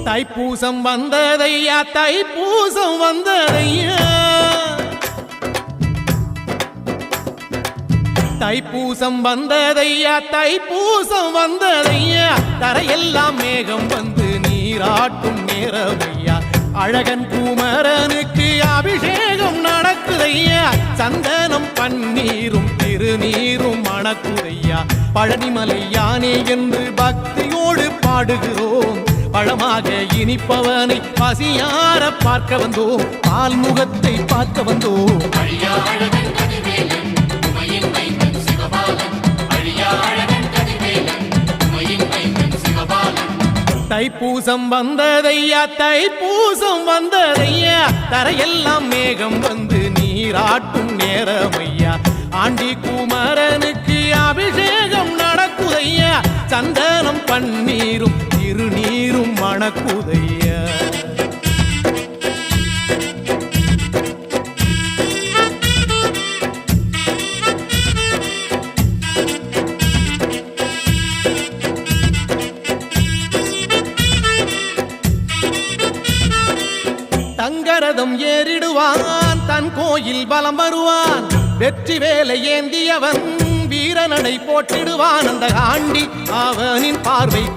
தைப்பூசம் வந்ததையா தைப்பூசம் வந்ததையா தைப்பூசம் வந்ததையா தைப்பூசம் வந்ததையா தரையெல்லாம் மேகம் வந்து நீராட்டும் நேரமையா அழகன் குமரனுக்கு அபிஷேகம் நடக்குதையா சந்தனம் பன்னீரும் திருநீரும் மணக்குதையா பழனிமலை யானே என்று பக்தியோடு பாடுகிறோம் பழமாக இனிப்பவனை பசியார பார்க்க வந்தோம் பால்முகத்தை பார்க்க வந்தோம் தைப்பூசம் வந்ததையா தைப்பூசம் வந்ததையா தரையெல்லாம் மேகம் வந்து நீராட்டும் நேரமையா ஆண்டி குமரனுக்கு அபிஷேகம் நடக்குதையா சந்தனம் பன்னீரும் திருநீரும் மணக்குதையா தங்கரதம் ஏறிடுவான் தன் கோயில் பலம் வருவான் வெற்றி வேலை ஏந்தியவன் வீரனடை போட்டிடுவான் அந்த ஆண்டி அவனின் பார்வை கண்